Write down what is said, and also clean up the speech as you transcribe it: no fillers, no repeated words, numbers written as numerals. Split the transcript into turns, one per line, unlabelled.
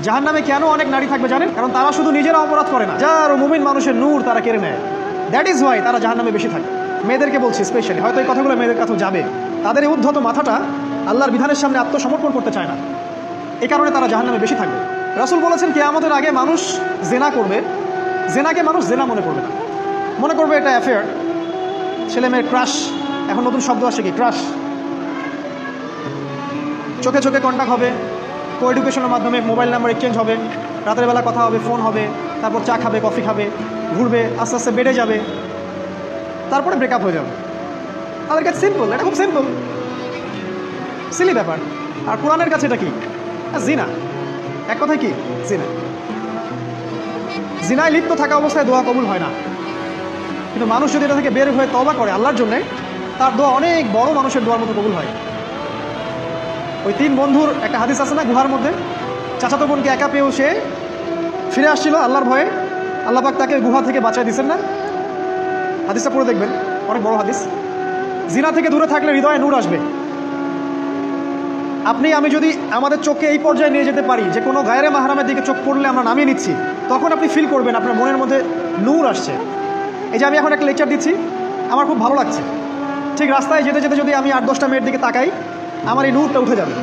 জাহান্নামে কেন অনেক নারী থাকবে জানেন? কারণ তারা শুধু নিজেরা অপরাধ করে না, যার মুমিন মানুষের নূর তারা কেড়ে নেয়। দ্যাট ইজ ওয়াই তারা জাহান্নামে বেশি থাকে। মেয়েদেরকে বলছি স্পেশালি, হয়তো এই কথাগুলো মেয়েদের কাছেও যাবে। তাদের এই উদ্ধত মাথাটা আল্লাহর বিধানের সামনে আত্মসমর্পণ করতে চায় না, এই কারণে তারা জাহান্নামে বেশি থাকবে। রাসূল বলেছেন কিয়ামতের আগে মানুষ জেনা করবে, জেনাকে মানুষ জেনা মনে করবে না, মনে করবে এটা অ্যাফেয়ার, ছেলে মেয়ের ক্রাশ। এখন নতুন শব্দ আসে কি, ক্রাশ। চোখে চোখে কন্ট্যাক্ট হবে, কো এডুকেশনের মাধ্যমে মোবাইল নাম্বার এক্সচেঞ্জ হবে, রাতের বেলা কথা হবে, ফোন হবে, তারপর চা খাবে, কফি খাবে, ঘুরবে, আস্তে আস্তে বেড়ে যাবে, তারপরে ব্রেকআপ হয়ে যাবে। তাদের কাছে সিম্পল, এটা খুব সিম্পল, সিলি ব্যাপার। আর কোরআনের কাছে এটা কি? জিনা। এক কথায় কি? জিনা। জিনায় লিপ্ত থাকা অবস্থায় দোয়া কবুল হয় না, কিন্তু মানুষ যদি এটা থেকে বের হয়ে তওবা করে আল্লাহর জন্যে, তার দোয়া অনেক বড় মানুষের দোয়ার মতো কবুল হয়। ওই তিন বন্ধুর একটা হাদিস আছে না, গুহার মধ্যে চাচাতো বোনকে একা পেয়েও সে ফিরে আসছিল আল্লাহর ভয়ে, আল্লাহ পাক তাকে গুহা থেকে বাঁচায় দিচ্ছেন না? হাদিসটা পড়ে দেখবেন, অনেক বড় হাদিস। জিনা থেকে দূরে থাকলে হৃদয়ে নূর আসবে। আপনি আমি যদি আমাদের চোখকে এই পর্যায়ে নিয়ে যেতে পারি যে কোনো গায়রে মাহরামের দিকে চোখ পড়লে আমরা নামিয়ে নিচ্ছি, তখন আপনি ফিল করবেন আপনার মনের মধ্যে নূর আসছে। এই যে আমি এখন একটা লেকচার দিচ্ছি, আমার খুব ভালো লাগছে। ঠিক রাস্তায় যেতে যেতে যদি আমি 8-10টা মেয়ের দিকে তাকাই, আমার এই নূরটা উঠে যাবে।